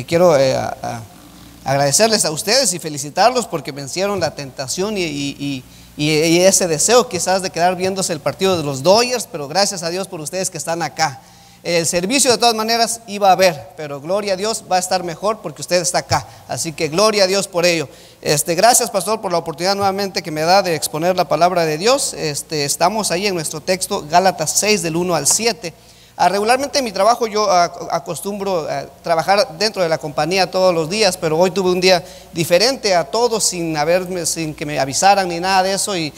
Quiero agradecerles a ustedes y felicitarlos porque vencieron la tentación y ese deseo quizás de quedar viéndose el partido de los Dodgers, pero gracias a Dios por ustedes que están acá. El servicio de todas maneras iba a haber, pero gloria a Dios va a estar mejor porque usted está acá, así que gloria a Dios por ello. Gracias, pastor, por la oportunidad nuevamente que me da de exponer la palabra de Dios. Estamos ahí en nuestro texto Gálatas 6 del 1 al 7. Regularmente en mi trabajo yo acostumbro a trabajar dentro de la compañía todos los días, pero hoy tuve un día diferente a todos sin que me avisaran ni nada de eso. Y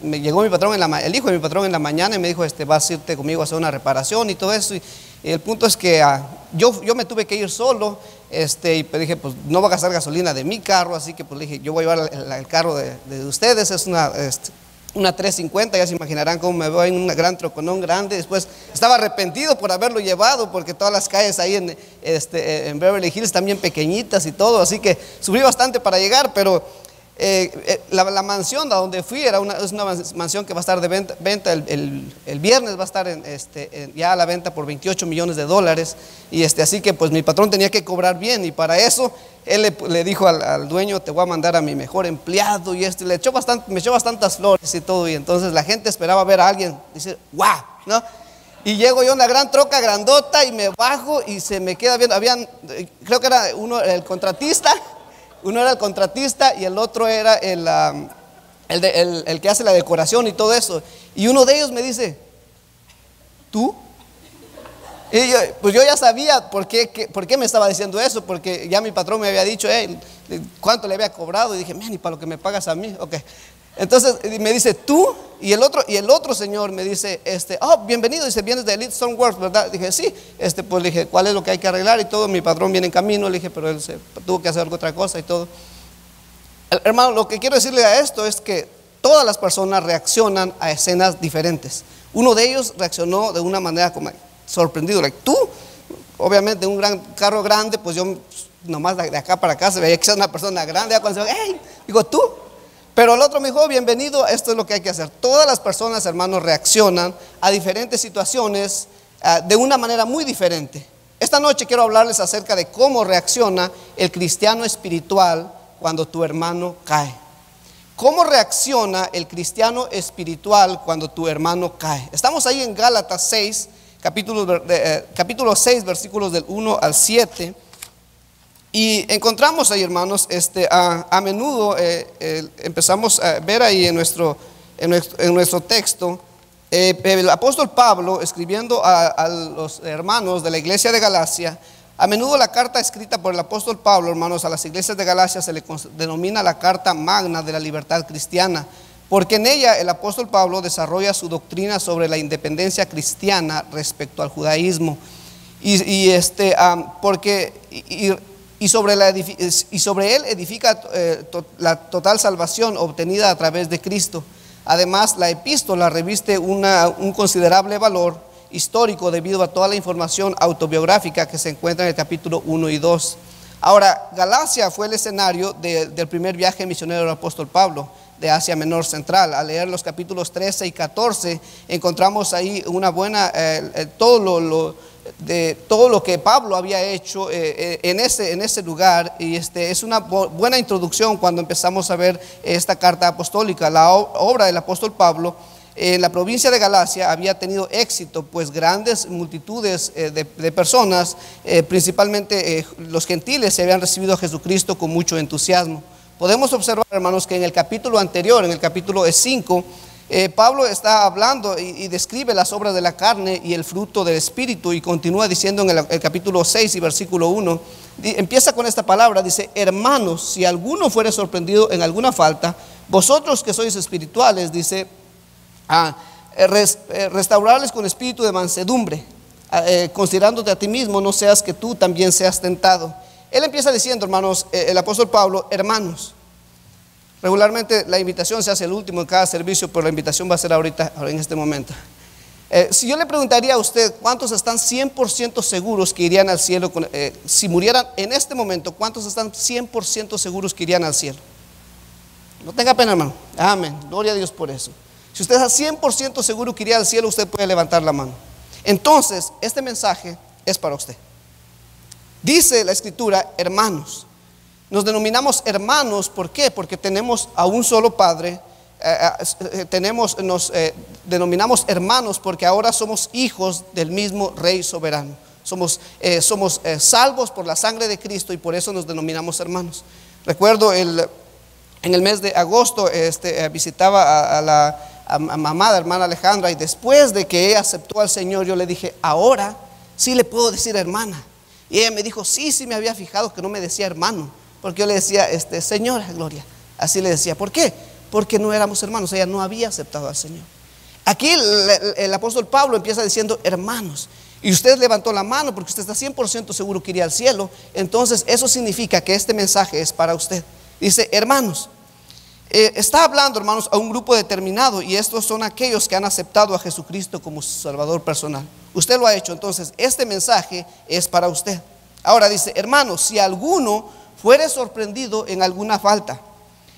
me llegó mi patrón el hijo de mi patrón en la mañana y me dijo, vas a irte conmigo a hacer una reparación y todo eso. Y el punto es que yo me tuve que ir solo, y pues dije, pues no voy a gastar gasolina de mi carro, así que pues dije, yo voy a llevar el carro de ustedes. Es una 350, ya se imaginarán cómo me veo en un gran troconón grande. Después estaba arrepentido por haberlo llevado, porque todas las calles ahí en Beverly Hills están bien pequeñitas y todo, así que sufrí bastante para llegar. Pero la mansión a donde fui es una mansión que va a estar de venta el viernes, va a estar ya a la venta por $28 millones. Y así que pues mi patrón tenía que cobrar bien, y para eso él le dijo al dueño, te voy a mandar a mi mejor empleado, y me echó bastantes flores y todo. Y entonces la gente esperaba ver a alguien, dice, ¡guau! ¿No? Y llego yo en la gran troca grandota y me bajo y se me queda viendo. Creo que era el contratista. Uno era el contratista y el otro era el que hace la decoración y todo eso. Y uno de ellos me dice, ¿tú? Y pues yo ya sabía por qué me estaba diciendo eso, porque ya mi patrón me había dicho, cuánto le había cobrado. Y dije, ni para lo que me pagas a mí. Ok. Entonces me dice, ¿tú? Y el otro señor me dice, bienvenido, dice, vienes de Elite Stoneworks, ¿verdad? Dije, sí. Pues le dije, ¿cuál es lo que hay que arreglar y todo? Mi patrón viene en camino. Le dije, pero él tuvo que hacer otra cosa y todo. Hermano, lo que quiero decirle a esto es que todas las personas reaccionan a escenas diferentes. Uno de ellos reaccionó de una manera como sorprendido, tú, obviamente un gran carro grande, pues yo nomás de acá para acá se veía que era una persona grande. Ya cuando se ve, digo, tú. Pero el otro me dijo, bienvenido, esto es lo que hay que hacer. Todas las personas, hermanos, reaccionan a diferentes situaciones de una manera muy diferente. Esta noche quiero hablarles acerca de cómo reacciona el cristiano espiritual cuando tu hermano cae. ¿Cómo reacciona el cristiano espiritual cuando tu hermano cae? Estamos ahí en Gálatas 6, capítulo 6, versículos del 1 al 7. Y encontramos ahí, hermanos, a menudo empezamos a ver ahí en nuestro texto, el apóstol Pablo escribiendo a los hermanos de la iglesia de Galacia. A menudo la carta escrita por el apóstol Pablo, hermanos, a las iglesias de Galacia se le denomina la carta magna de la libertad cristiana, porque en ella el apóstol Pablo desarrolla su doctrina sobre la independencia cristiana respecto al judaísmo. Y sobre él edifica la total salvación obtenida a través de Cristo. Además, la epístola reviste un considerable valor histórico debido a toda la información autobiográfica que se encuentra en el capítulo 1 y 2. Ahora, Galacia fue el escenario del primer viaje misionero del apóstol Pablo de Asia Menor Central. Al leer los capítulos 13 y 14 encontramos ahí una buena todo lo que Pablo había hecho en ese lugar. Y es una buena introducción cuando empezamos a ver esta carta apostólica. La obra del apóstol Pablo en la provincia de Galacia había tenido éxito, pues grandes multitudes de personas, principalmente los gentiles, se habían recibido a Jesucristo con mucho entusiasmo. Podemos observar, hermanos, que en el capítulo anterior, en el capítulo 5, Pablo está hablando y describe las obras de la carne y el fruto del Espíritu, y continúa diciendo en el capítulo 6 y versículo 1, empieza con esta palabra, dice, hermanos, si alguno fuere sorprendido en alguna falta, vosotros que sois espirituales, dice, restaurarles con espíritu de mansedumbre, considerándote a ti mismo, no seas que tú también seas tentado. Él empieza diciendo, hermanos, el apóstol Pablo, hermanos. Regularmente la invitación se hace el último en cada servicio, pero la invitación va a ser ahorita, en este momento. Si yo le preguntaría a usted, ¿cuántos están 100% seguros que irían al cielo? Si murieran en este momento, ¿cuántos están 100% seguros que irían al cielo? No tenga pena, hermano. Amén. Gloria a Dios por eso. Si usted está 100% seguro que iría al cielo, usted puede levantar la mano. Entonces, este mensaje es para usted. Dice la Escritura, hermanos. Nos denominamos hermanos, ¿por qué? Porque tenemos a un solo Padre. Nos denominamos hermanos porque ahora somos hijos del mismo Rey soberano. Somos salvos por la sangre de Cristo y por eso nos denominamos hermanos. Recuerdo en el mes de agosto visitaba a la amada hermana Alejandra, y después de que ella aceptó al Señor, yo le dije, ahora sí le puedo decir hermana. Y ella me dijo, sí me había fijado que no me decía hermano, porque yo le decía señora Gloria, así le decía. ¿Por qué? Porque no éramos hermanos, ella no había aceptado al Señor. Aquí el apóstol Pablo empieza diciendo hermanos, y usted levantó la mano porque usted está 100% seguro que iría al cielo. Entonces eso significa que este mensaje es para usted. Dice hermanos. Está hablando, hermanos, a un grupo determinado, y estos son aquellos que han aceptado a Jesucristo como su Salvador personal. Usted lo ha hecho, entonces este mensaje es para usted. Ahora dice, hermanos, si alguno fuere sorprendido en alguna falta.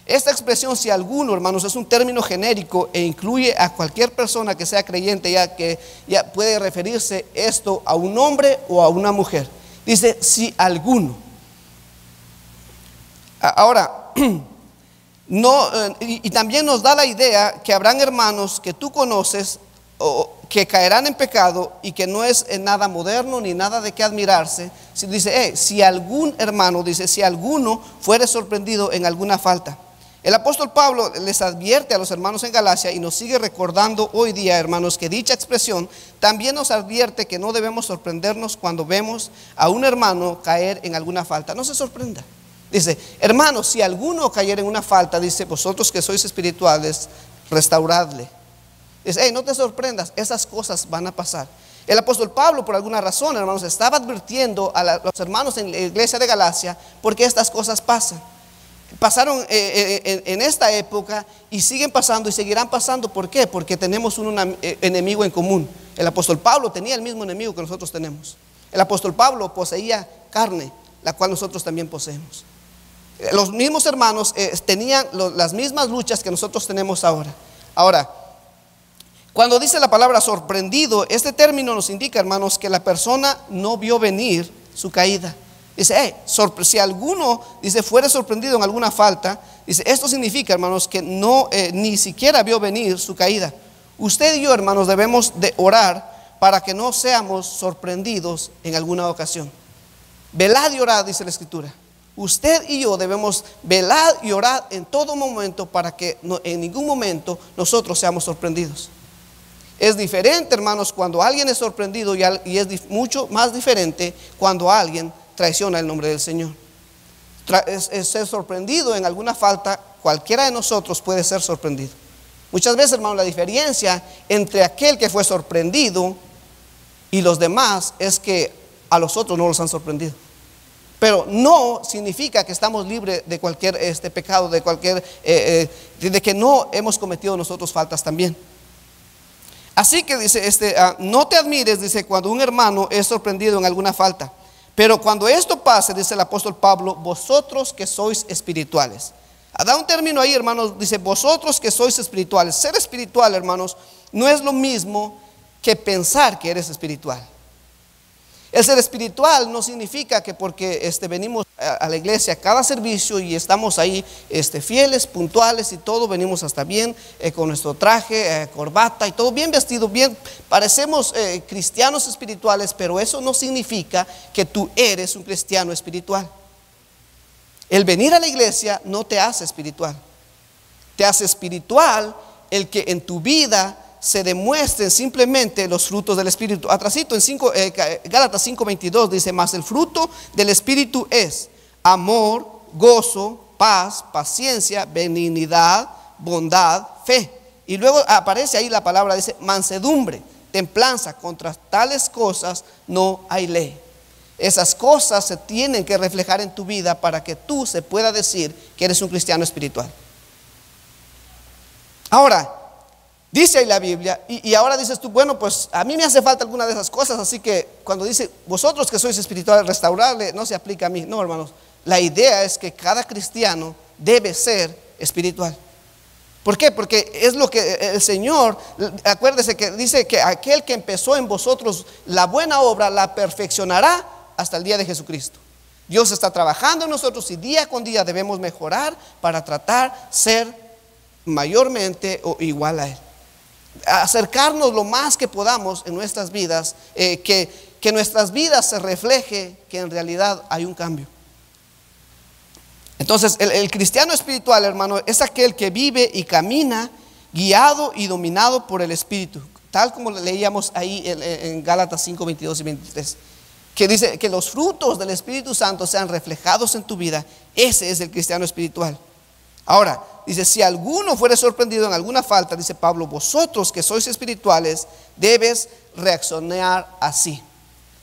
Esta expresión, si alguno, hermanos, es un término genérico e incluye a cualquier persona que sea creyente, ya que ya puede referirse esto a un hombre o a una mujer. Dice, si alguno. Ahora, no, y también nos da la idea que habrán hermanos que tú conoces que caerán en pecado, y que no es nada moderno ni nada de qué admirarse. Dice, si algún hermano, dice, si alguno fuere sorprendido en alguna falta. El apóstol Pablo les advierte a los hermanos en Galacia, y nos sigue recordando hoy día, hermanos, que dicha expresión también nos advierte que no debemos sorprendernos cuando vemos a un hermano caer en alguna falta. No se sorprenda. Dice, hermanos, si alguno cayera en una falta, dice, vosotros que sois espirituales, restauradle. Dice, no te sorprendas, esas cosas van a pasar. El apóstol Pablo, por alguna razón, hermanos, estaba advirtiendo a los hermanos en la iglesia de Galacia, porque estas cosas pasan. Pasaron en esta época y siguen pasando y seguirán pasando. ¿Por qué? Porque tenemos un enemigo en común. El apóstol Pablo tenía el mismo enemigo que nosotros tenemos. El apóstol Pablo poseía carne, la cual nosotros también poseemos. Los mismos hermanos tenían las mismas luchas que nosotros tenemos ahora. Ahora, cuando dice la palabra sorprendido, este término nos indica, hermanos, que la persona no vio venir su caída. Dice, si alguno, dice, fuere sorprendido en alguna falta, dice, esto significa, hermanos, que no ni siquiera vio venir su caída. Usted y yo, hermanos, debemos de orar para que no seamos sorprendidos en alguna ocasión. Velad y orad, dice la Escritura. Usted y yo debemos velar y orar en todo momento para que en ningún momento nosotros seamos sorprendidos. Es diferente, hermanos, cuando alguien es sorprendido, y es mucho más diferente cuando alguien traiciona el nombre del Señor. Ser sorprendido en alguna falta, cualquiera de nosotros puede ser sorprendido. Muchas veces, hermano, la diferencia entre aquel que fue sorprendido y los demás es que a los otros no los han sorprendido. Pero no significa que estamos libres de cualquier pecado, de que no hemos cometido nosotros faltas también. Así que dice, no te admires, dice, cuando un hermano es sorprendido en alguna falta. Pero cuando esto pase, dice el apóstol Pablo, vosotros que sois espirituales. Da un término ahí, hermanos, dice, vosotros que sois espirituales. Ser espiritual, hermanos, no es lo mismo que pensar que eres espiritual. El ser espiritual no significa que porque venimos a la iglesia a cada servicio y estamos ahí fieles, puntuales y todo, venimos hasta bien con nuestro traje, corbata y todo bien vestido, bien, parecemos cristianos espirituales, pero eso no significa que tú eres un cristiano espiritual. El venir a la iglesia no te hace espiritual. Te hace espiritual el que en tu vida se demuestren simplemente los frutos del Espíritu. Atrasito en Gálatas 5:22 dice, mas el fruto del Espíritu es amor, gozo, paz, paciencia, benignidad, bondad, fe. Y luego aparece ahí la palabra, dice mansedumbre, templanza. Contra tales cosas no hay ley. Esas cosas se tienen que reflejar en tu vida para que tú se pueda decir que eres un cristiano espiritual. Ahora, dice ahí la Biblia, y ahora dices tú, bueno, pues a mí me hace falta alguna de esas cosas, así que cuando dice, vosotros que sois espirituales, restaurable, no se aplica a mí. No, hermanos, la idea es que cada cristiano debe ser espiritual. ¿Por qué? Porque es lo que el Señor, acuérdese que dice que aquel que empezó en vosotros la buena obra, la perfeccionará hasta el día de Jesucristo. Dios está trabajando en nosotros y día con día debemos mejorar para tratar ser mayormente o igual a Él. Acercarnos lo más que podamos en nuestras vidas, que nuestras vidas se refleje que en realidad hay un cambio. Entonces el cristiano espiritual, hermano, es aquel que vive y camina guiado y dominado por el Espíritu, tal como leíamos ahí en Gálatas 5, 22 y 23, que dice que los frutos del Espíritu Santo sean reflejados en tu vida. Ese es el cristiano espiritual. Ahora, dice, si alguno fuere sorprendido en alguna falta, dice Pablo, vosotros que sois espirituales, debes reaccionar así.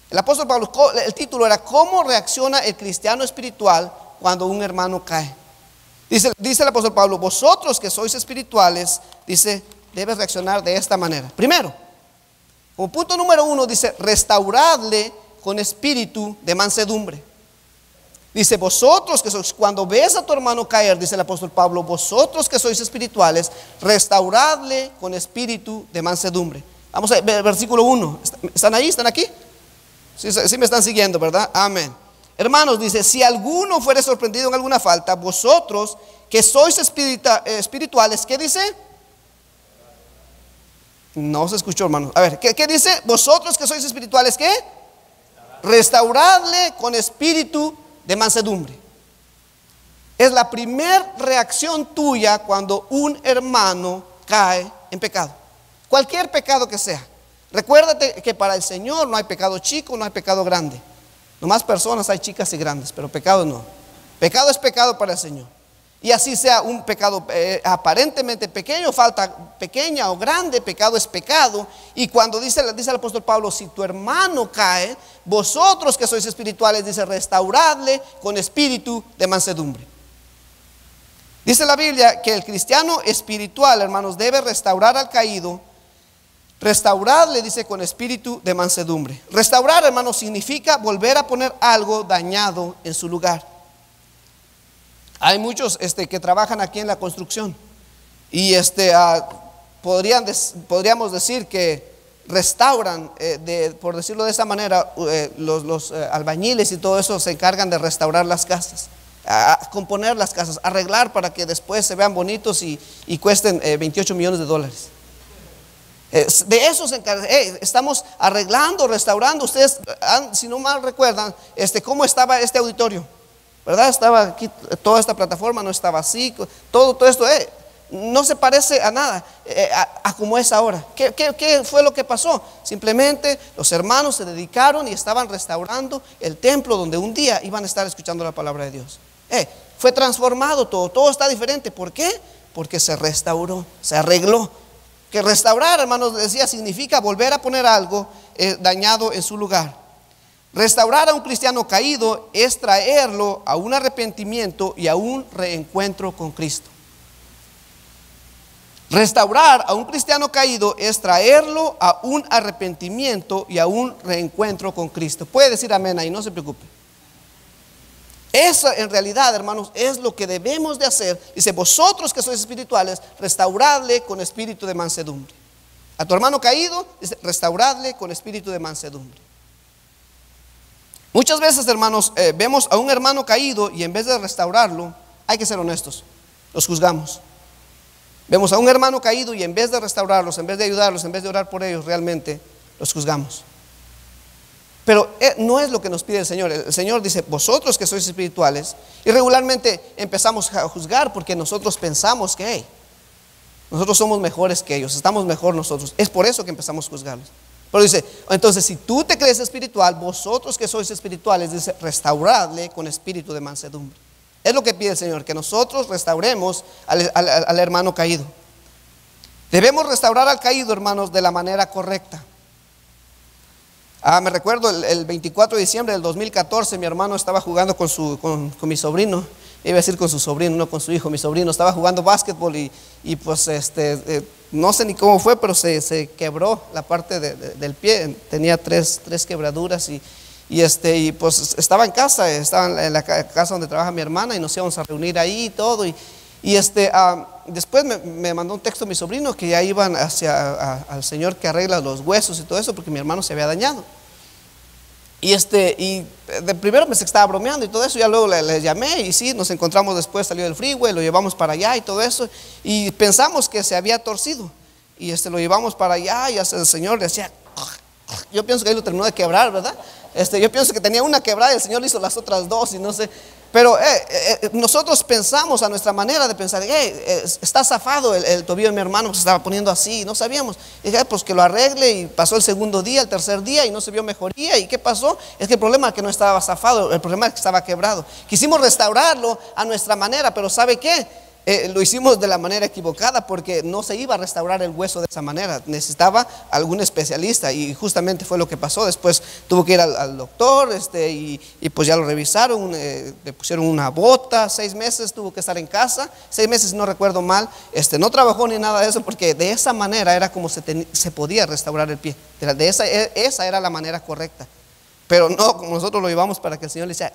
El apóstol Pablo, el título era ¿cómo reacciona el cristiano espiritual cuando un hermano cae? Dice el apóstol Pablo, vosotros que sois espirituales, dice, debes reaccionar de esta manera. Primero, como punto número 1, dice, restauradle con espíritu de mansedumbre. Dice, vosotros que sois, cuando ves a tu hermano caer, dice el apóstol Pablo, vosotros que sois espirituales, restauradle con espíritu de mansedumbre. Vamos a ver, versículo 1. ¿Están ahí? ¿Están aquí? Sí me están siguiendo, ¿verdad? Amén. Hermanos, dice, si alguno fuere sorprendido en alguna falta, vosotros que sois espirituales, ¿qué dice? No se escuchó, hermano. A ver, ¿qué dice? Vosotros que sois espirituales, ¿qué? Restauradle con espíritu de mansedumbre. Es la primera reacción tuya cuando un hermano cae en pecado, cualquier pecado que sea. Recuérdate que para el Señor no hay pecado chico, no hay pecado grande. Nomás personas hay chicas y grandes, pero pecado no. Pecado es pecado para el Señor. Y así sea un pecado aparentemente pequeño, falta pequeña o grande, pecado es pecado. Y cuando dice el apóstol Pablo, si tu hermano cae, vosotros que sois espirituales, dice, restauradle con espíritu de mansedumbre. Dice la Biblia que el cristiano espiritual, hermanos, debe restaurar al caído. Restaurarle, dice, con espíritu de mansedumbre. Restaurar, hermanos, significa volver a poner algo dañado en su lugar. Hay muchos que trabajan aquí en la construcción y podríamos decir que restauran, por decirlo de esa manera, los albañiles y todo eso se encargan de restaurar las casas, a componer las casas, arreglar para que después se vean bonitos y cuesten 28 millones de dólares. De eso se encarga. Estamos arreglando, restaurando. Ustedes, si no mal recuerdan, cómo estaba este auditorio, ¿verdad? Estaba aquí, toda esta plataforma no estaba así, todo esto no se parece a nada a como es ahora. ¿Qué fue lo que pasó? Simplemente los hermanos se dedicaron y estaban restaurando el templo donde un día iban a estar escuchando la palabra de Dios. Fue transformado todo está diferente. ¿Por qué? Porque se restauró, se arregló. Que restaurar, hermanos, decía, significa volver a poner algo dañado en su lugar. Restaurar a un cristiano caído es traerlo a un arrepentimiento y a un reencuentro con Cristo. Restaurar a un cristiano caído es traerlo a un arrepentimiento y a un reencuentro con Cristo. Puede decir amén ahí, no se preocupe. Eso en realidad, hermanos, es lo que debemos de hacer. Dice, vosotros que sois espirituales, restauradle con espíritu de mansedumbre. A tu hermano caído, dice, restauradle con espíritu de mansedumbre. Muchas veces, hermanos, vemos a un hermano caído y en vez de restaurarlo, hay que ser honestos, los juzgamos. Vemos a un hermano caído y en vez de restaurarlos, en vez de ayudarlos, en vez de orar por ellos, realmente los juzgamos. Pero no es lo que nos pide el Señor. El Señor dice, vosotros que sois espirituales, y regularmente empezamos a juzgar porque nosotros pensamos que nosotros somos mejores que ellos, estamos mejor nosotros. Es por eso que empezamos a juzgarlos. Pero dice, entonces si tú te crees espiritual, vosotros que sois espirituales, dice, restauradle con espíritu de mansedumbre. Es lo que pide el Señor, que nosotros restauremos al hermano caído. Debemos restaurar al caído, hermanos, de la manera correcta. Me recuerdo el 24 de diciembre del 2014, mi hermano estaba jugando con mi sobrino. Iba a decir con su sobrino, no con su hijo. Mi sobrino estaba jugando básquetbol y pues no sé ni cómo fue, pero se quebró la parte del pie. Tenía tres quebraduras y pues estaba en casa, estaba en la casa donde trabaja mi hermana y nos íbamos a reunir ahí y todo. Después me mandó un texto mi sobrino que ya iban al señor que arregla los huesos y todo eso porque mi hermano se había dañado. Y de primero me estaba bromeando y todo eso, ya luego le llamé y sí, nos encontramos después, salió del freeway, lo llevamos para allá y todo eso, y pensamos que se había torcido, y lo llevamos para allá y el Señor le decía, yo pienso que ahí lo terminó de quebrar, ¿verdad? Yo pienso que tenía una quebrada y el Señor le hizo las otras dos y no sé. Pero nosotros pensamos a nuestra manera de pensar, está zafado el tobillo de mi hermano que se estaba poniendo así, no sabíamos. Y dije, pues que lo arregle, y pasó el segundo día, el tercer día y no se vio mejoría. ¿Y qué pasó? Es que el problema es que no estaba zafado, el problema es que estaba quebrado. Quisimos restaurarlo a nuestra manera, pero ¿sabe qué? Lo hicimos de la manera equivocada, porque no se iba a restaurar el hueso de esa manera. Necesitaba algún especialista, y justamente fue lo que pasó. Después tuvo que ir al doctor, y pues ya lo revisaron, le pusieron una bota. 6 meses tuvo que estar en casa, 6 meses si no recuerdo mal. No trabajó ni nada de eso, porque de esa manera era como se podía restaurar el pie. Esa era la manera correcta, pero no como nosotros lo llevamos para que el Señor le hiciera.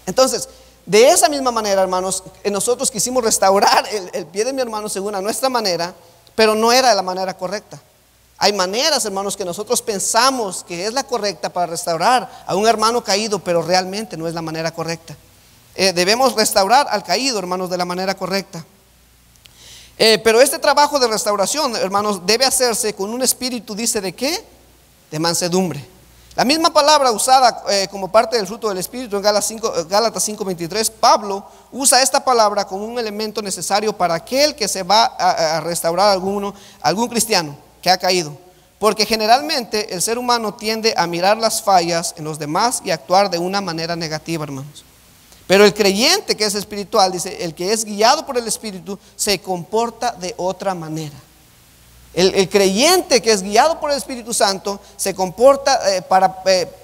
Entonces, de esa misma manera, hermanos, nosotros quisimos restaurar el pie de mi hermano según a nuestra manera, pero no era de la manera correcta. Hay maneras, hermanos, que nosotros pensamos que es la correcta para restaurar a un hermano caído, pero realmente no es la manera correcta. Debemos restaurar al caído, hermanos, de la manera correcta. Pero este trabajo de restauración, hermanos, debe hacerse con un espíritu, dice, ¿de qué? De mansedumbre. La misma palabra usada como parte del fruto del Espíritu en Gálatas 5:23, Pablo usa esta palabra como un elemento necesario para aquel que se va a restaurar algún cristiano que ha caído. Porque generalmente el ser humano tiende a mirar las fallas en los demás y actuar de una manera negativa, hermanos. Pero el creyente que es espiritual, dice, el que es guiado por el Espíritu, se comporta de otra manera. El creyente que es guiado por el Espíritu Santo se comporta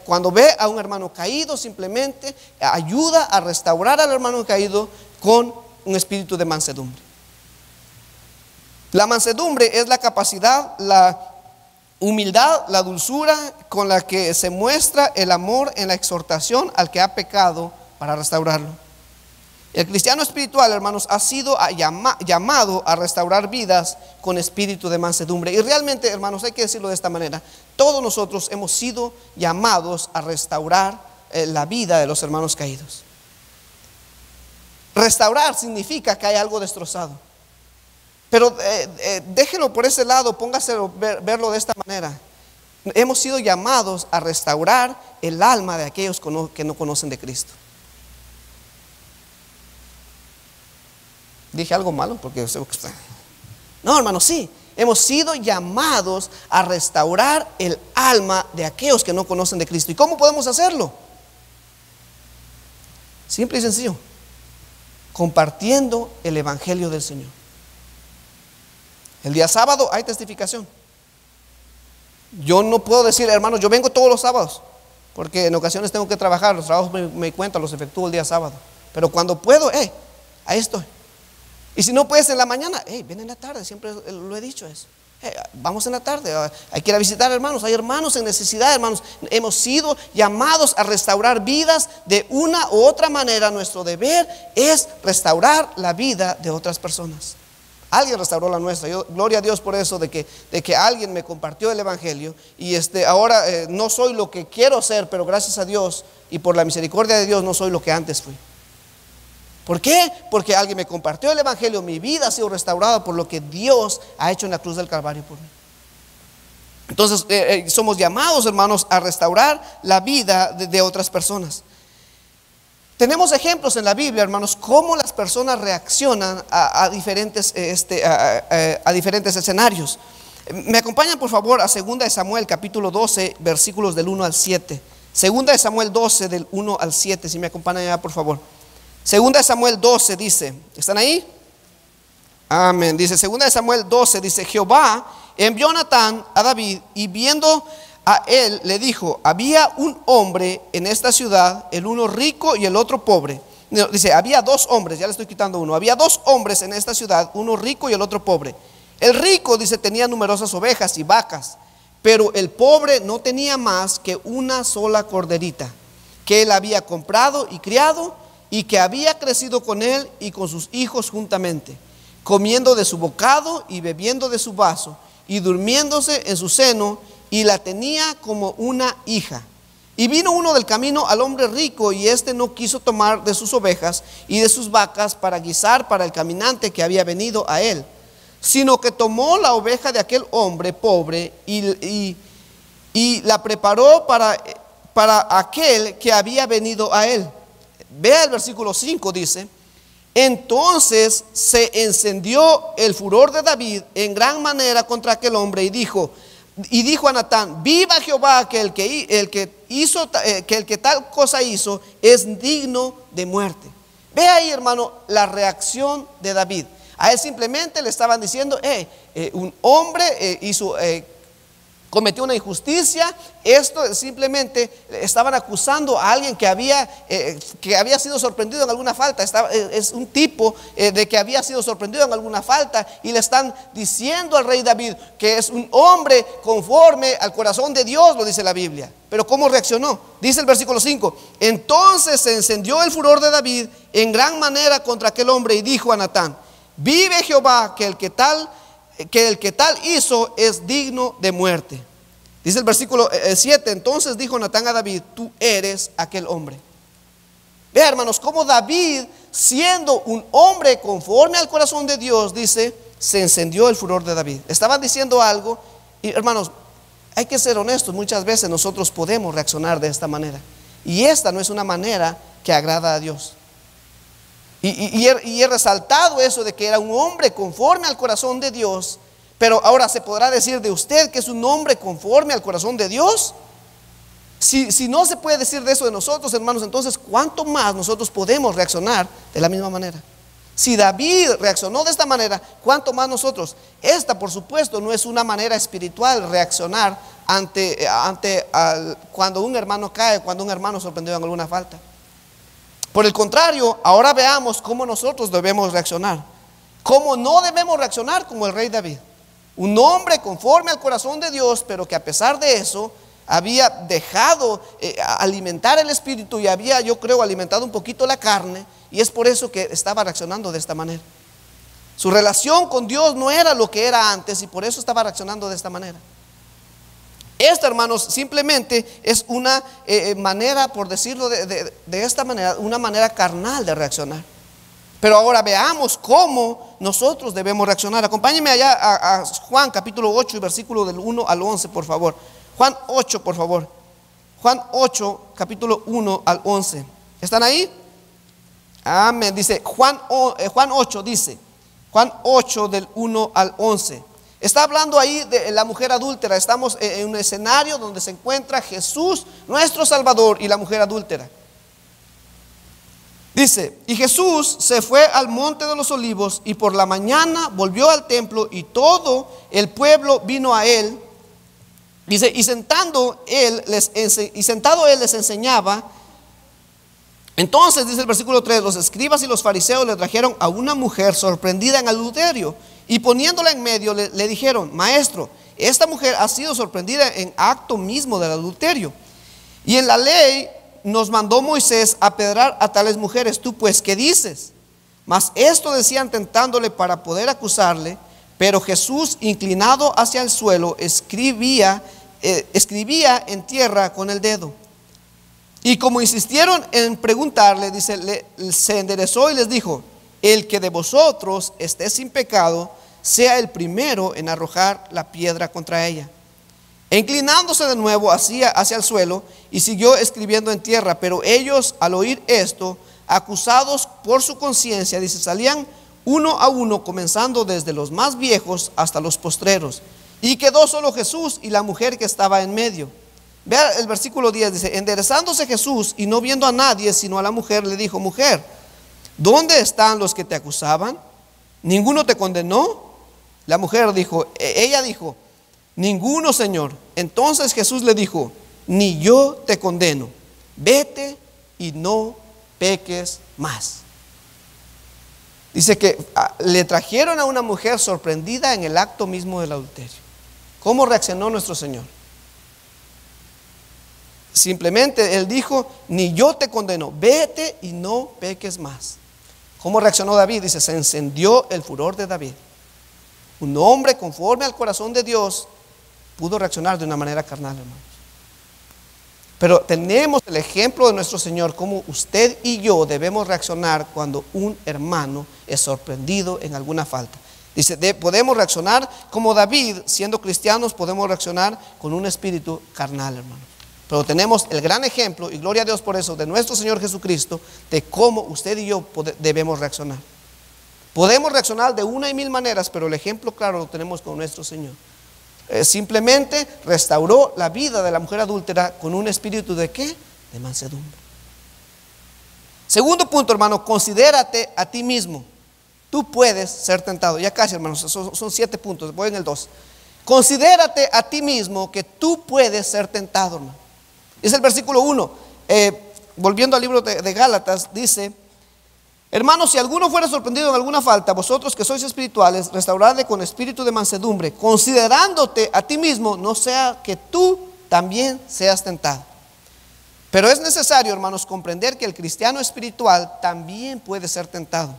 cuando ve a un hermano caído, simplemente ayuda a restaurar al hermano caído con un espíritu de mansedumbre. La mansedumbre es la capacidad, la humildad, la dulzura con la que se muestra el amor en la exhortación al que ha pecado para restaurarlo. El cristiano espiritual, hermanos, ha sido llamado a restaurar vidas con espíritu de mansedumbre. Y realmente, hermanos, hay que decirlo de esta manera: todos nosotros hemos sido llamados a restaurar la vida de los hermanos caídos. Restaurar significa que hay algo destrozado. Pero déjelo por ese lado, póngaselo verlo de esta manera. Hemos sido llamados a restaurar el alma de aquellos que no conocen de Cristo. Dije algo malo porque no, hermano, sí, hemos sido llamados a restaurar el alma de aquellos que no conocen de Cristo. ¿Y cómo podemos hacerlo? Simple y sencillo: compartiendo el evangelio del Señor. El día sábado hay testificación. Yo no puedo decir, hermanos, yo vengo todos los sábados, porque en ocasiones tengo que trabajar, los trabajos me cuentan, los efectúo el día sábado. Pero cuando puedo, ahí estoy. Y si no puedes en la mañana, ven en la tarde, siempre lo he dicho eso. Vamos en la tarde, hay que ir a visitar hermanos, hay hermanos en necesidad, hermanos. Hemos sido llamados a restaurar vidas de una u otra manera. Nuestro deber es restaurar la vida de otras personas. Alguien restauró la nuestra. Yo, gloria a Dios por eso, de que alguien me compartió el evangelio. Y ahora no soy lo que quiero ser, pero gracias a Dios y por la misericordia de Dios no soy lo que antes fui. ¿Por qué? Porque alguien me compartió el evangelio. Mi vida ha sido restaurada por lo que Dios ha hecho en la cruz del Calvario por mí. Entonces somos llamados, hermanos, a restaurar la vida de otras personas. Tenemos ejemplos en la Biblia, hermanos, cómo las personas reaccionan a diferentes escenarios. Me acompañan por favor a 2 Samuel capítulo 12, versículos del 1 al 7. 2 Samuel 12 del 1 al 7, si me acompañan allá por favor. 2 Samuel 12 dice, ¿están ahí? Amén. Dice 2 Samuel 12, dice: Jehová envió a Natán a David, y viendo a él le dijo: había un hombre en esta ciudad, el uno rico y el otro pobre. No, dice, había 2 hombres, ya le estoy quitando uno. Había 2 hombres en esta ciudad, uno rico y el otro pobre. El rico, dice, tenía numerosas ovejas y vacas, pero el pobre no tenía más que una sola corderita, que él había comprado y criado, y que había crecido con él y con sus hijos juntamente, comiendo de su bocado y bebiendo de su vaso, y durmiéndose en su seno, y la tenía como una hija. Y vino uno del camino al hombre rico, y éste no quiso tomar de sus ovejas y de sus vacas para guisar para el caminante que había venido a él, sino que tomó la oveja de aquel hombre pobre y la preparó para aquel que había venido a él. Vea el versículo 5, dice: entonces se encendió el furor de David en gran manera contra aquel hombre, y dijo a Natán: viva Jehová, que el que tal cosa hizo es digno de muerte. Ve ahí, hermano, la reacción de David. A él simplemente le estaban diciendo: un hombre cometió una injusticia. Esto simplemente estaban acusando a alguien que había sido sorprendido en alguna falta. Es un tipo de que había sido sorprendido en alguna falta, y le están diciendo al rey David que es un hombre conforme al corazón de Dios, lo dice la Biblia. Pero ¿cómo reaccionó? Dice el versículo 5: entonces se encendió el furor de David en gran manera contra aquel hombre, y dijo a Natán: vive Jehová, que el que tal hizo es digno de muerte. Dice el versículo 7: entonces dijo Natán a David: tú eres aquel hombre. Vean, hermanos, cómo David, siendo un hombre conforme al corazón de Dios, dice, se encendió el furor de David. Estaban diciendo algo, y hermanos, hay que ser honestos. Muchas veces nosotros podemos reaccionar de esta manera, y esta no es una manera que agrada a Dios. Y he resaltado eso de que era un hombre conforme al corazón de Dios. Pero ahora, ¿se podrá decir de usted que es un hombre conforme al corazón de Dios? Si no se puede decir de eso de nosotros, hermanos, entonces ¿cuánto más nosotros podemos reaccionar de la misma manera? Si David reaccionó de esta manera, ¿cuánto más nosotros? Esta, por supuesto, no es una manera espiritual reaccionar cuando un hermano cae, cuando un hermano sorprendido en alguna falta. Por el contrario, ahora veamos cómo nosotros debemos reaccionar. Cómo no debemos reaccionar como el rey David. Un hombre conforme al corazón de Dios, pero que a pesar de eso había dejado alimentar el espíritu, y había, yo creo, alimentado un poquito la carne, y es por eso que estaba reaccionando de esta manera. Su relación con Dios no era lo que era antes, y por eso estaba reaccionando de esta manera. Esto, hermanos, simplemente es una manera, por decirlo de esta manera, una manera carnal de reaccionar. Pero ahora veamos cómo nosotros debemos reaccionar. Acompáñenme allá a Juan capítulo 8 y versículo del 1 al 11, por favor. Juan 8, por favor. Juan 8, capítulo 1 al 11. ¿Están ahí? Amén. Dice Juan 8, dice Juan 8 del 1 al 11. Está hablando ahí de la mujer adúltera. Estamos en un escenario donde se encuentra Jesús, nuestro Salvador, y la mujer adúltera. Dice: y Jesús se fue al monte de los olivos, y por la mañana volvió al templo, y todo el pueblo vino a él. Dice: y sentado él les enseñaba. Entonces, dice el versículo 3, los escribas y los fariseos le trajeron a una mujer sorprendida en adulterio, y poniéndola en medio le dijeron: maestro, esta mujer ha sido sorprendida en acto mismo del adulterio, y en la ley nos mandó Moisés apedrear a tales mujeres. Tú pues, ¿qué dices? Mas esto decían tentándole para poder acusarle. Pero Jesús, inclinado hacia el suelo, escribía en tierra con el dedo. Y como insistieron en preguntarle, dice, se enderezó y les dijo: el que de vosotros esté sin pecado, sea el primero en arrojar la piedra contra ella. E inclinándose de nuevo hacia el suelo, y siguió escribiendo en tierra. Pero ellos, al oír esto, acusados por su conciencia, dice, salían uno a uno, comenzando desde los más viejos hasta los postreros. Y quedó solo Jesús y la mujer que estaba en medio. Vea el versículo 10, dice: enderezándose Jesús y no viendo a nadie sino a la mujer, le dijo: mujer, ¿dónde están los que te acusaban? ¿Ninguno te condenó? La mujer dijo, ella dijo: ninguno, Señor. Entonces Jesús le dijo: ni yo te condeno, vete y no peques más. Dice que le trajeron a una mujer sorprendida en el acto mismo del adulterio. ¿Cómo reaccionó nuestro Señor? Simplemente Él dijo: ni yo te condeno, vete y no peques más. ¿Cómo reaccionó David? Dice, se encendió el furor de David. Un hombre conforme al corazón de Dios, pudo reaccionar de una manera carnal, hermanos. Pero tenemos el ejemplo de nuestro Señor, como usted y yo debemos reaccionar cuando un hermano es sorprendido en alguna falta. Dice, podemos reaccionar como David, siendo cristianos, podemos reaccionar con un espíritu carnal, hermano. Pero tenemos el gran ejemplo, y gloria a Dios por eso, de nuestro Señor Jesucristo, de cómo usted y yo debemos reaccionar. Podemos reaccionar de una y mil maneras, pero el ejemplo claro lo tenemos con nuestro Señor. Simplemente restauró la vida de la mujer adúltera con un espíritu ¿de qué? De mansedumbre. Segundo punto, hermano, considérate a ti mismo. Tú puedes ser tentado. Ya casi, hermanos, son 7 puntos, voy en el 2. Considérate a ti mismo que tú puedes ser tentado, hermano. Es el versículo 1, volviendo al libro de Gálatas, dice: hermanos, si alguno fuera sorprendido en alguna falta, vosotros que sois espirituales, restauradle con espíritu de mansedumbre, considerándote a ti mismo, no sea que tú también seas tentado. Pero es necesario, hermanos, comprender que el cristiano espiritual también puede ser tentado.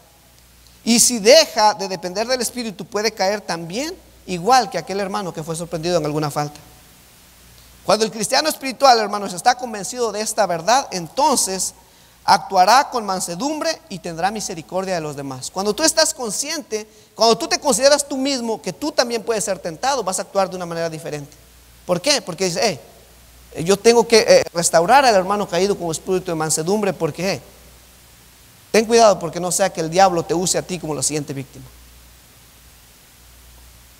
Y si deja de depender del espíritu, puede caer también, igual que aquel hermano que fue sorprendido en alguna falta. Cuando el cristiano espiritual, hermanos, está convencido de esta verdad, entonces actuará con mansedumbre y tendrá misericordia de los demás. Cuando tú estás consciente, cuando tú te consideras tú mismo que tú también puedes ser tentado, vas a actuar de una manera diferente. ¿Por qué? Porque dice, yo tengo que restaurar al hermano caído con espíritu de mansedumbre, porque ten cuidado, porque no sea que el diablo te use a ti como la siguiente víctima.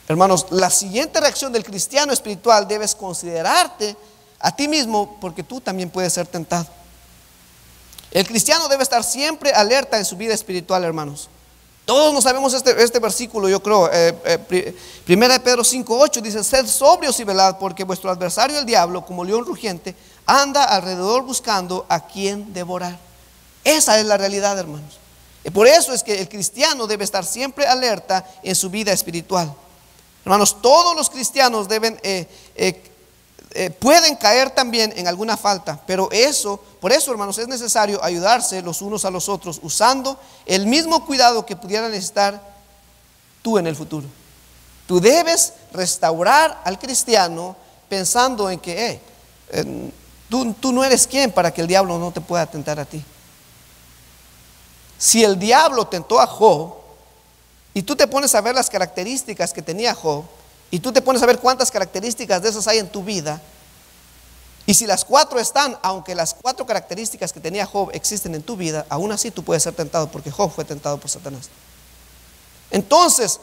Hermanos, la siguiente reacción del cristiano espiritual, debes considerarte a ti mismo, porque tú también puedes ser tentado. El cristiano debe estar siempre alerta en su vida espiritual, hermanos. Todos nos sabemos este versículo, yo creo. Primera de Pedro 5:8 dice: sed sobrios y velad, porque vuestro adversario el diablo, como león rugiente, anda alrededor buscando a quien devorar. Esa es la realidad, hermanos. Y por eso es que el cristiano debe estar siempre alerta en su vida espiritual. Hermanos, todos los cristianos pueden caer también en alguna falta, pero por eso, hermanos, es necesario ayudarse los unos a los otros, usando el mismo cuidado que pudiera necesitar tú en el futuro. Tú debes restaurar al cristiano pensando en que tú no eres quien para que el diablo no te pueda tentar a ti. Si el diablo tentó a Job, y tú te pones a ver las características que tenía Job, y tú te pones a ver cuántas características de esas hay en tu vida, y si las 4 están, aunque las 4 características que tenía Job existen en tu vida, aún así tú puedes ser tentado, porque Job fue tentado por Satanás. Entonces,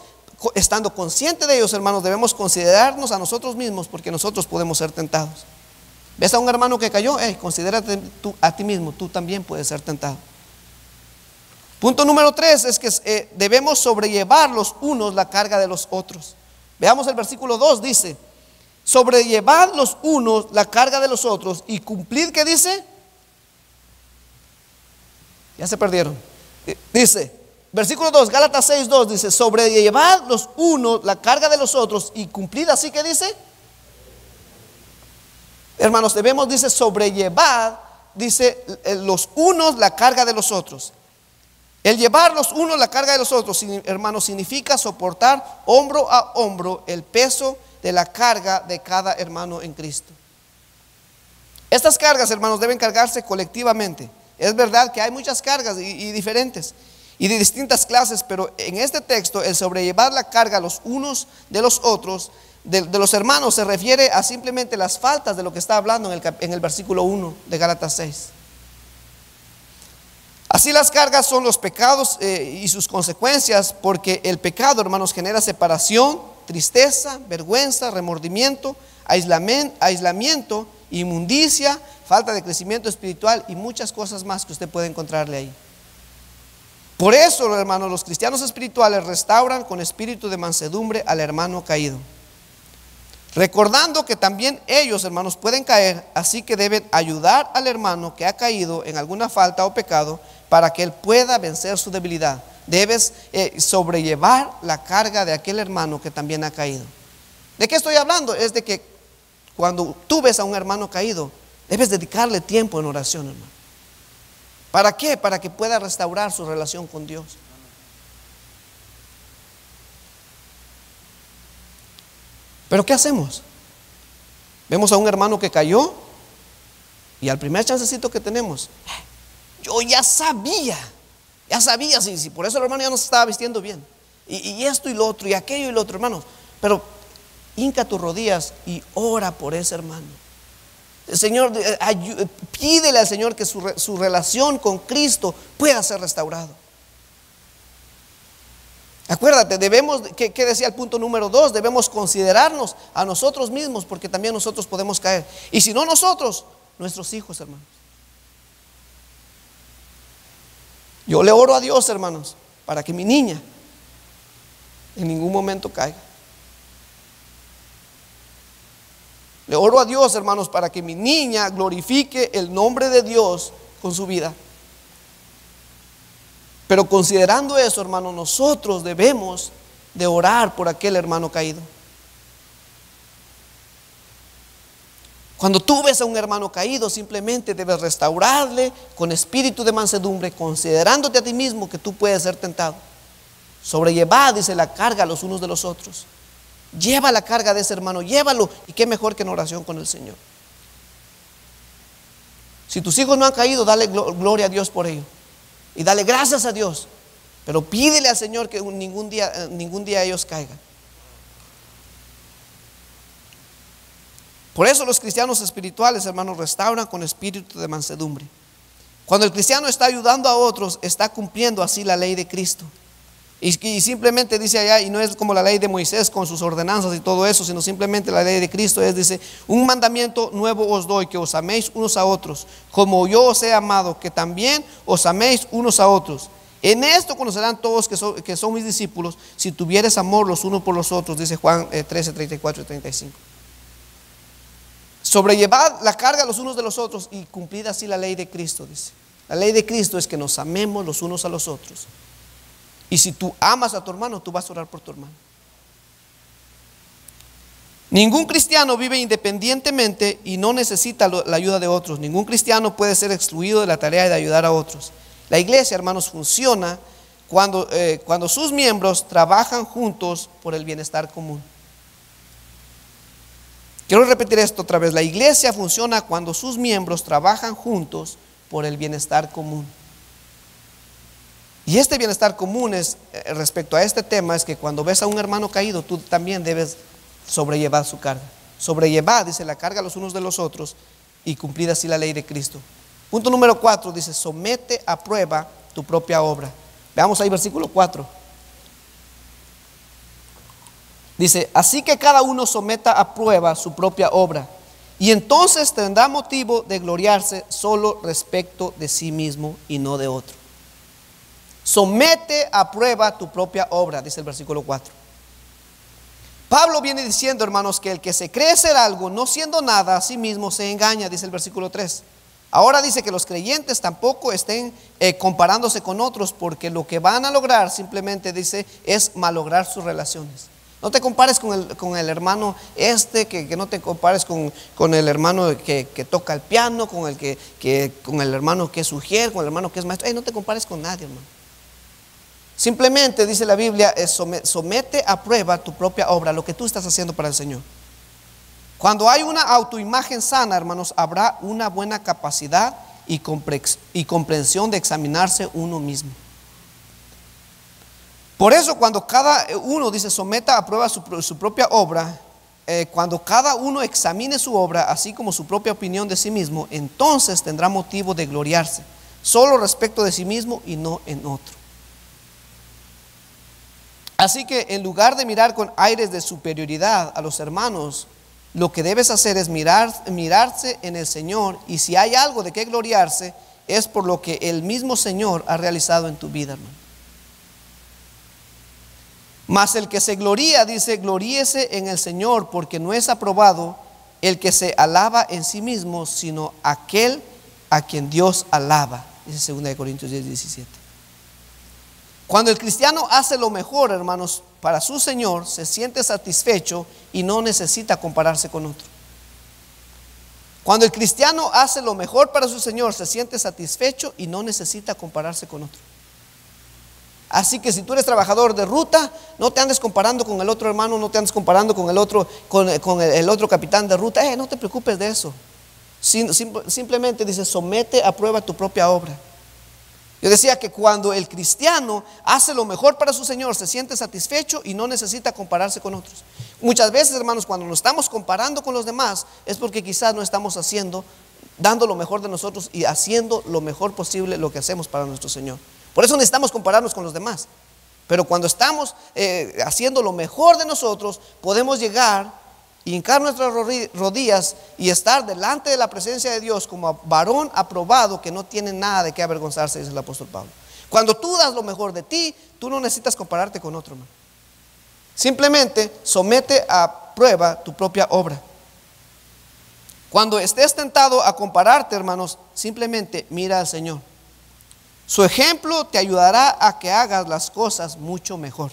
estando consciente de ellos, hermanos, debemos considerarnos a nosotros mismos, porque nosotros podemos ser tentados. ¿Ves a un hermano que cayó? Considérate tú a ti mismo, tú también puedes ser tentado. Punto número 3 es que debemos sobrellevar los unos la carga de los otros. Veamos el versículo 2, dice: sobrellevad los unos la carga de los otros y cumplid, ¿qué dice? Ya se perdieron. Dice, versículo 2, Gálatas 6:2 dice: sobrellevad los unos la carga de los otros y cumplid, así que dice. Hermanos, debemos, dice, sobrellevar, dice, los unos la carga de los otros. El llevar los unos la carga de los otros, hermanos, significa soportar hombro a hombro el peso de la carga de cada hermano en Cristo. Estas cargas, hermanos, deben cargarse colectivamente. Es verdad que hay muchas cargas y diferentes y de distintas clases, pero en este texto el sobrellevar la carga los unos de los otros, de los hermanos, se refiere a simplemente las faltas de lo que está hablando en el versículo 1 de Gálatas 6. Así las cargas son los pecados y sus consecuencias, porque el pecado, hermanos, genera separación, tristeza, vergüenza, remordimiento, aislamiento, inmundicia, falta de crecimiento espiritual y muchas cosas más que usted puede encontrarle ahí. Por eso, hermanos, los cristianos espirituales restauran con espíritu de mansedumbre al hermano caído, recordando que también ellos, hermanos, pueden caer, así que deben ayudar al hermano que ha caído en alguna falta o pecado para que él pueda vencer su debilidad. Debes sobrellevar la carga de aquel hermano que también ha caído. ¿De qué estoy hablando? Es de que cuando tú ves a un hermano caído, debes dedicarle tiempo en oración, hermano. ¿Para qué? Para que pueda restaurar su relación con Dios. Pero ¿qué hacemos? Vemos a un hermano que cayó y al primer chancecito que tenemos, yo ya sabía si por eso el hermano ya no se estaba vistiendo bien, y esto y lo otro, y aquello y lo otro, hermanos. Pero hinca tus rodillas y ora por ese hermano. Señor, pídele al Señor que su relación con Cristo pueda ser restaurado. Acuérdate, debemos, ¿qué decía el punto número 2? Debemos considerarnos a nosotros mismos, porque también nosotros podemos caer. Y si no nosotros, nuestros hijos, hermanos. Yo le oro a Dios, hermanos, para que mi niña en ningún momento caiga. Le oro a Dios, hermanos, para que mi niña glorifique el nombre de Dios con su vida. Pero considerando eso, hermanos, nosotros debemos de orar por aquel hermano caído. Cuando tú ves a un hermano caído, simplemente debes restaurarle con espíritu de mansedumbre, considerándote a ti mismo que tú puedes ser tentado. Sobrellevad, dice, la carga los unos de los otros. Lleva la carga de ese hermano, llévalo, y qué mejor que en oración con el Señor. Si tus hijos no han caído, dale gloria a Dios por ello y dale gracias a Dios, pero pídele al Señor que ningún día ellos caigan. Por eso los cristianos espirituales, hermanos, restauran con espíritu de mansedumbre. Cuando el cristiano está ayudando a otros, está cumpliendo así la ley de Cristo. Y simplemente dice allá, y no es como la ley de Moisés con sus ordenanzas y todo eso, sino simplemente la ley de Cristo dice: un mandamiento nuevo os doy, que os améis unos a otros, como yo os he amado, que también os améis unos a otros. En esto conocerán todos que son mis discípulos, si tuvieres amor los unos por los otros, dice Juan 13, 34 y 35. Sobrellevad la carga los unos de los otros y cumplid así la ley de Cristo, dice. La ley de Cristo es que nos amemos los unos a los otros. Y si tú amas a tu hermano, tú vas a orar por tu hermano. Ningún cristiano vive independientemente y no necesita la ayuda de otros. Ningún cristiano puede ser excluido de la tarea de ayudar a otros. La iglesia, hermanos, funciona cuando sus miembros trabajan juntos por el bienestar común. Quiero repetir esto otra vez. La iglesia funciona cuando sus miembros trabajan juntos por el bienestar común. Y este bienestar común es, respecto a este tema, es que cuando ves a un hermano caído, tú también debes sobrellevar su carga. Sobrellevad, dice, la carga los unos de los otros y cumplir así la ley de Cristo. Punto número 4, dice: somete a prueba tu propia obra. Veamos ahí versículo 4. Dice: así que cada uno someta a prueba su propia obra, y entonces tendrá motivo de gloriarse solo respecto de sí mismo y no de otro. Somete a prueba tu propia obra, dice el versículo 4. Pablo viene diciendo, hermanos, que el que se cree ser algo, no siendo nada a sí mismo, se engaña, dice el versículo 3. Ahora dice que los creyentes tampoco estén comparándose con otros, porque lo que van a lograr, simplemente dice, es malograr sus relaciones. No te compares con el hermano que no te compares con el hermano que toca el piano, con el hermano que es ujier, con el hermano que es maestro. No te compares con nadie, hermano. Simplemente, dice la Biblia, somete a prueba tu propia obra, lo que tú estás haciendo para el Señor. Cuando hay una autoimagen sana, hermanos, habrá una buena capacidad y comprensión de examinarse uno mismo. Por eso, cuando cada uno, dice, someta a prueba su propia obra, cuando cada uno examine su obra, así como su propia opinión de sí mismo, entonces tendrá motivo de gloriarse, solo respecto de sí mismo y no en otro. Así que en lugar de mirar con aires de superioridad a los hermanos, lo que debes hacer es mirarse en el Señor, y si hay algo de qué gloriarse, es por lo que el mismo Señor ha realizado en tu vida, hermano. Mas el que se gloría, dice, gloríese en el Señor, porque no es aprobado el que se alaba en sí mismo, sino aquel a quien Dios alaba. Dice 2 Corintios 10, 17. Cuando el cristiano hace lo mejor, hermanos, para su Señor, se siente satisfecho y no necesita compararse con otro. Cuando el cristiano hace lo mejor para su Señor, se siente satisfecho y no necesita compararse con otro. Así que si tú eres trabajador de ruta, no te andes comparando con el otro hermano, no te andes comparando con el otro, con el otro capitán de ruta. No te preocupes de eso. Simplemente dice, somete a prueba tu propia obra. Yo decía que cuando el cristiano hace lo mejor para su Señor, se siente satisfecho y no necesita compararse con otros. Muchas veces, hermanos, cuando nos estamos comparando con los demás, es porque quizás no estamos dando lo mejor de nosotros y haciendo lo mejor posible lo que hacemos para nuestro Señor. Por eso necesitamos compararnos con los demás. Pero cuando estamos haciendo lo mejor de nosotros, podemos llegar, hincar nuestras rodillas y estar delante de la presencia de Dios como varón aprobado, que no tiene nada de qué avergonzarse, dice el apóstol Pablo. Cuando tú das lo mejor de ti, tú no necesitas compararte con otro, hermano. Simplemente somete a prueba tu propia obra. Cuando estés tentado a compararte, hermanos, simplemente mira al Señor. Su ejemplo te ayudará a que hagas las cosas mucho mejor.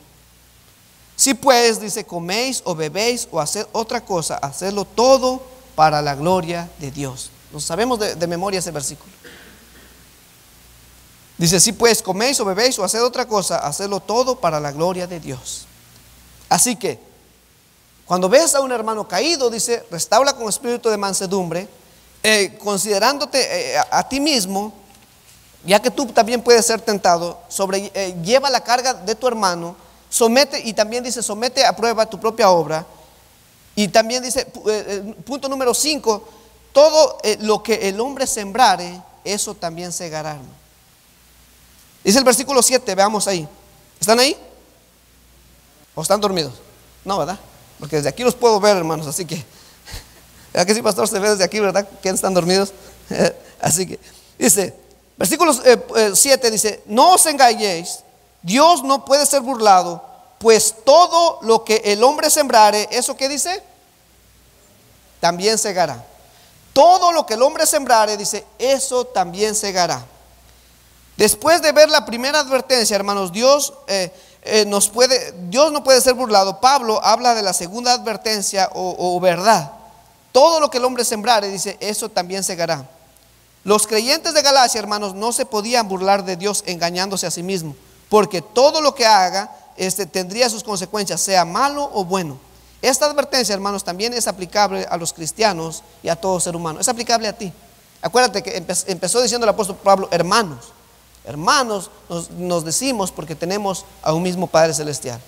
Si pues, dice, coméis o bebéis o haced otra cosa, hacedlo todo para la gloria de Dios. Nos sabemos de memoria ese versículo. Dice, si pues coméis o bebéis o haced otra cosa, hacedlo todo para la gloria de Dios. Así que, cuando ves a un hermano caído, dice, restaura con espíritu de mansedumbre, considerándote a ti mismo, ya que tú también puedes ser tentado, lleva la carga de tu hermano, somete, y también dice, somete a prueba tu propia obra. Y también dice, punto número 5, todo lo que el hombre sembrare, eso también segará, hermano. Dice el versículo 7, veamos ahí. ¿Están ahí? ¿O están dormidos? No, ¿verdad? Porque desde aquí los puedo ver, hermanos, así que, ¿verdad que sí, pastor? Se ve desde aquí, ¿verdad? Que están dormidos. Así que, dice, versículo 7 dice, no os engañéis, Dios no puede ser burlado, pues todo lo que el hombre sembrare, ¿eso qué dice? También segará. Todo lo que el hombre sembrare, dice, eso también segará. Después de ver la primera advertencia, hermanos, Dios no puede ser burlado. Pablo habla de la segunda advertencia o verdad. Todo lo que el hombre sembrare, dice, eso también segará. Los creyentes de Galacia, hermanos, no se podían burlar de Dios engañándose a sí mismos, porque todo lo que haga tendría sus consecuencias, sea malo o bueno. Esta advertencia, hermanos, también es aplicable a los cristianos y a todo ser humano. Es aplicable a ti. Acuérdate que empezó diciendo el apóstol Pablo, hermanos. Hermanos nos decimos porque tenemos a un mismo Padre Celestial.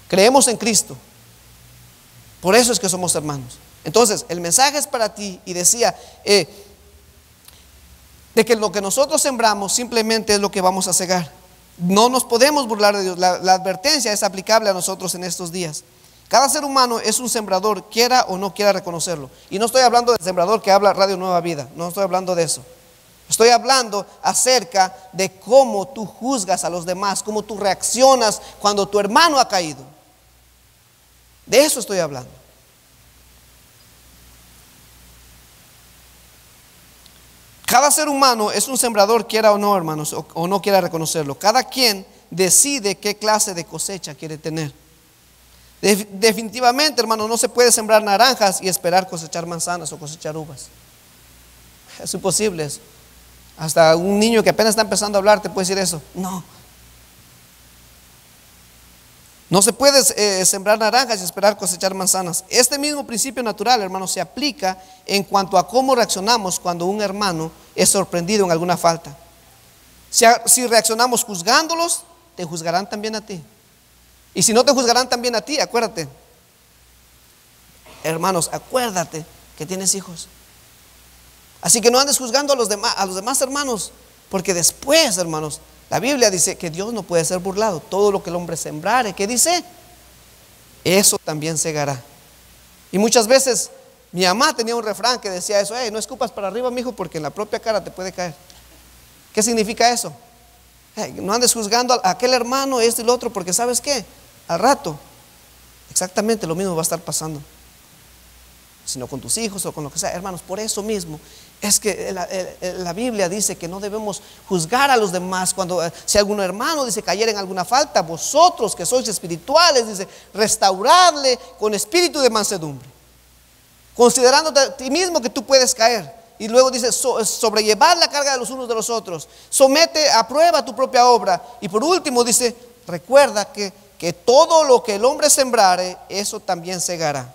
Creemos en Cristo. Por eso es que somos hermanos. Entonces, el mensaje es para ti, y decía de que lo que nosotros sembramos simplemente es lo que vamos a cegar. No nos podemos burlar de Dios. La advertencia es aplicable a nosotros en estos días. Cada ser humano es un sembrador, quiera o no quiera reconocerlo. Y no estoy hablando del sembrador que habla Radio Nueva Vida. No estoy hablando de eso. Estoy hablando acerca de cómo tú juzgas a los demás, cómo tú reaccionas cuando tu hermano ha caído. De eso estoy hablando. Cada ser humano es un sembrador, quiera o no, hermanos, o no quiera reconocerlo. Cada quien decide qué clase de cosecha quiere tener. Definitivamente, hermanos, no se puede sembrar naranjas y esperar cosechar manzanas o cosechar uvas. Es imposible eso. Hasta un niño que apenas está empezando a hablar te puede decir eso. No se puede sembrar naranjas y esperar cosechar manzanas. Este mismo principio natural, hermanos, se aplica en cuanto a cómo reaccionamos cuando un hermano es sorprendido en alguna falta. Si reaccionamos juzgándolos, te juzgarán también a ti. Y si no te juzgarán también a ti, acuérdate. Hermanos, acuérdate que tienes hijos. Así que no andes juzgando a los demás hermanos, porque después, hermanos, la Biblia dice que Dios no puede ser burlado. Todo lo que el hombre sembrare, ¿qué dice? Eso también segará. Y muchas veces mi mamá tenía un refrán que decía eso: no escupas para arriba, mijo, porque en la propia cara te puede caer. ¿Qué significa eso? No andes juzgando a aquel hermano, esto y lo otro, porque ¿sabes qué? Al rato exactamente lo mismo va a estar pasando, sino con tus hijos o con lo que sea. Hermanos, por eso mismo es que la Biblia dice que no debemos juzgar a los demás. Si algún hermano dice cayera en alguna falta, vosotros que sois espirituales, dice, restaurarle con espíritu de mansedumbre, considerándote a ti mismo que tú puedes caer. Y luego dice, sobrellevar la carga de los unos de los otros. Somete a prueba tu propia obra. Y por último dice, recuerda que todo lo que el hombre sembrare, eso también segará.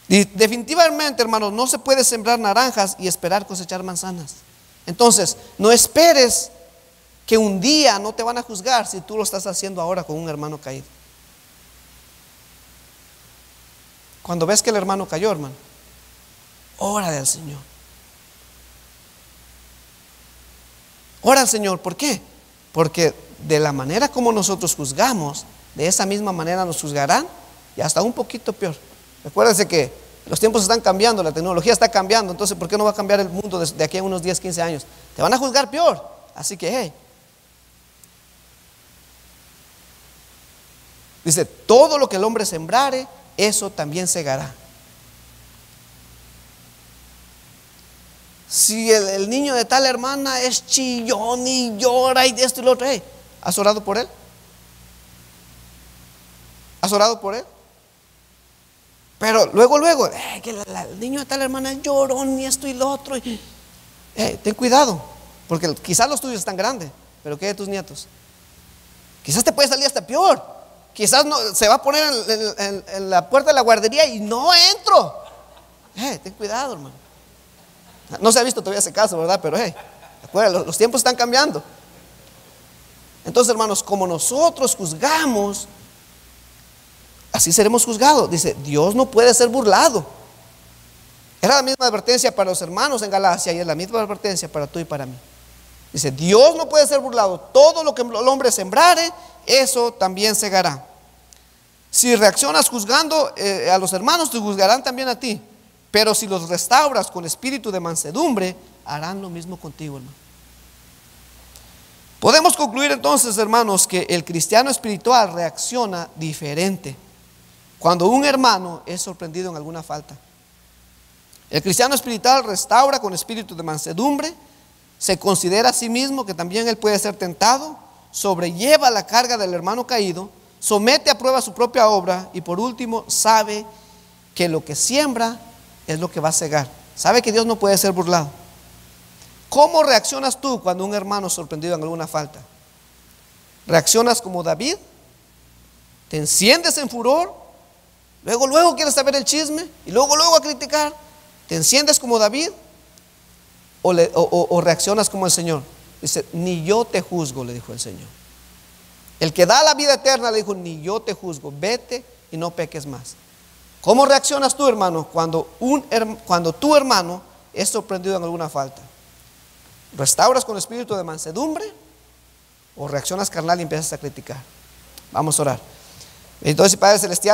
Y definitivamente, hermanos, no se puede sembrar naranjas y esperar cosechar manzanas. Entonces, no esperes que un día no te van a juzgar si tú lo estás haciendo ahora con un hermano caído. Cuando ves que el hermano cayó, hermano, órale al Señor. Ora al Señor, ¿por qué? Porque de la manera como nosotros juzgamos, de esa misma manera nos juzgarán, y hasta un poquito peor. Recuérdense que los tiempos están cambiando, la tecnología está cambiando, entonces ¿por qué no va a cambiar el mundo de aquí a unos 10, 15 años? Te van a juzgar peor, así que hey. Dice, todo lo que el hombre sembrare, eso también segará. Si el niño de tal hermana es chillón y llora y de esto y lo otro, hey, ¿has orado por él? ¿Has orado por él? Pero luego, que el niño de tal hermana es llorón y esto y lo otro. Ten cuidado, porque quizás los tuyos están grandes, pero ¿qué de tus nietos? Quizás te puede salir hasta peor. Quizás no, se va a poner en la puerta de la guardería y no entro. Ten cuidado, hermano. No se ha visto todavía ese caso, ¿verdad? Pero acuérdate, los tiempos están cambiando. Entonces, hermanos, como nosotros juzgamos, así seremos juzgados. Dice, Dios no puede ser burlado. Era la misma advertencia para los hermanos en Galacia y es la misma advertencia para tú y para mí. Dice, Dios no puede ser burlado. Todo lo que el hombre sembrare, eso también segará. Si reaccionas juzgando a los hermanos, te juzgarán también a ti. Pero si los restauras con espíritu de mansedumbre, harán lo mismo contigo, hermano. Podemos concluir entonces, hermanos, que el cristiano espiritual reacciona diferente cuando un hermano es sorprendido en alguna falta. El cristiano espiritual restaura con espíritu de mansedumbre, se considera a sí mismo que también él puede ser tentado, sobrelleva la carga del hermano caído, somete a prueba su propia obra y por último sabe que lo que siembra es lo que va a segar. Sabe que Dios no puede ser burlado. ¿Cómo reaccionas tú cuando un hermano es sorprendido en alguna falta? ¿Reaccionas como David? ¿Te enciendes en furor? Luego quieres saber el chisme y luego a criticar. ¿Te enciendes como David? ¿O reaccionas como el Señor? Dice, ni yo te juzgo, le dijo el Señor. El que da la vida eterna le dijo, ni yo te juzgo, vete y no peques más. ¿Cómo reaccionas tú, hermano, cuando tu hermano es sorprendido en alguna falta? ¿Restauras con espíritu de mansedumbre? ¿O reaccionas carnal y empiezas a criticar? Vamos a orar. Entonces, Padre Celestial,